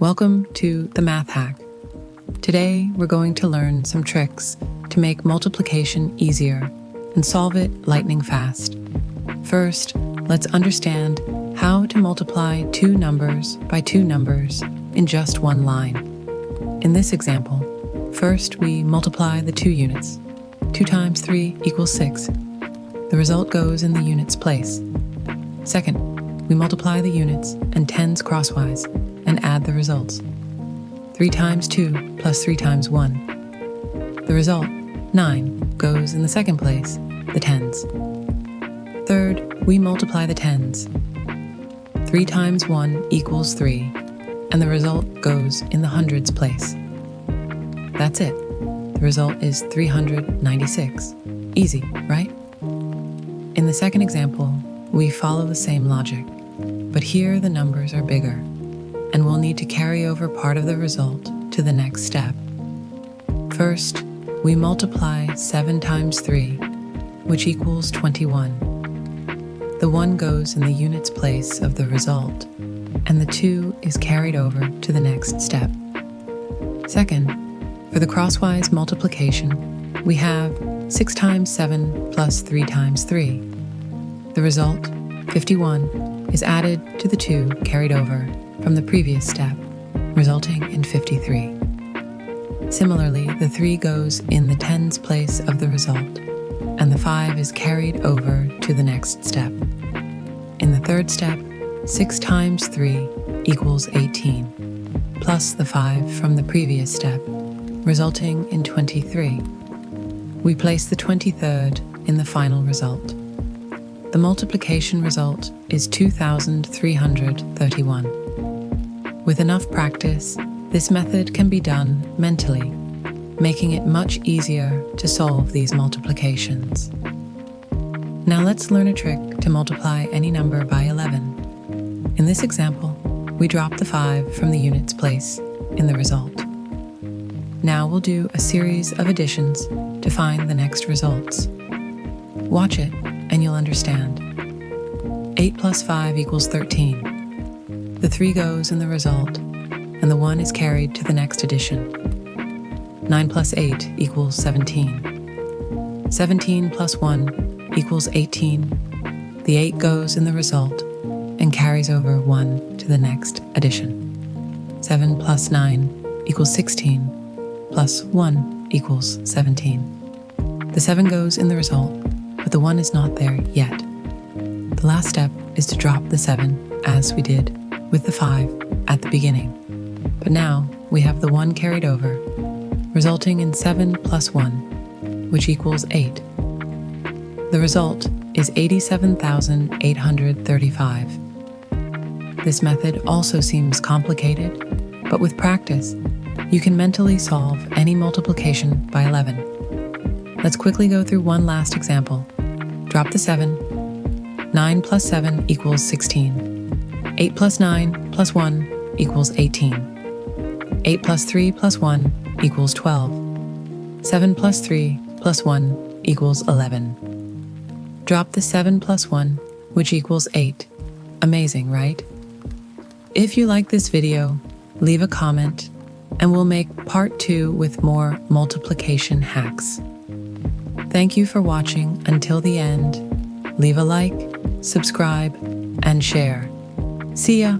Welcome to the Math Hack. Today, we're going to learn some tricks to make multiplication easier and solve it lightning fast. First, let's understand how to multiply two numbers by two numbers in just one line. In this example, first we multiply the two units. 2 times 3 equals 6. The result goes in the units place. Second, we multiply the units and tens crosswise and add the results. 3 times 2 plus 3 times 1. The result, 9, goes in the second place, the tens. Third, we multiply the tens. 3 times 1 equals 3, and the result goes in the hundreds place. That's it. The result is 396. Easy, right? In the second example, we follow the same logic, but here the numbers are bigger, and we'll need to carry over part of the result to the next step. First, we multiply 7 times 3, which equals 21. The 1 goes in the units place of the result, and the 2 is carried over to the next step. Second, for the crosswise multiplication, we have 6 times 7 plus 3 times 3. The result, 51, is added to the 2 carried over from the previous step, resulting in 53. Similarly, the 3 goes in the tens place of the result, and the 5 is carried over to the next step. In the third step, 6 times 3 equals 18, plus the 5 from the previous step, resulting in 23. We place the 23rd in the final result. The multiplication result is 2,331. With enough practice, this method can be done mentally, making it much easier to solve these multiplications. Now let's learn a trick to multiply any number by 11. In this example, we drop the 5 from the units place in the result. Now we'll do a series of additions to find the next results. Watch it and you'll understand. 8 plus 5 equals 13. The 3 goes in the result, and the 1 is carried to the next addition. 9 plus 8 equals 17. 17 plus 1 equals 18. The 8 goes in the result and carries over 1 to the next addition. 7 plus 9 equals 16. Plus 1 equals 17. The 7 goes in the result, but the 1 is not there yet. The last step is to drop the 7, as we did with the 5 at the beginning. But now we have the 1 carried over, resulting in 7 plus 1, which equals 8. The result is 87,835. This method also seems complicated, but with practice, you can mentally solve any multiplication by 11. Let's quickly go through one last example. Drop the 7. 9 plus 7 equals 16. 8 plus 9 plus 1 equals 18. 8 plus 3 plus 1 equals 12. 7 plus 3 plus 1 equals 11. Drop the 7 plus 1, which equals 8. Amazing, right? If you like this video, leave a comment, and we'll make part 2 with more multiplication hacks. Thank you for watching until the end. Leave a like, subscribe, and share. See ya!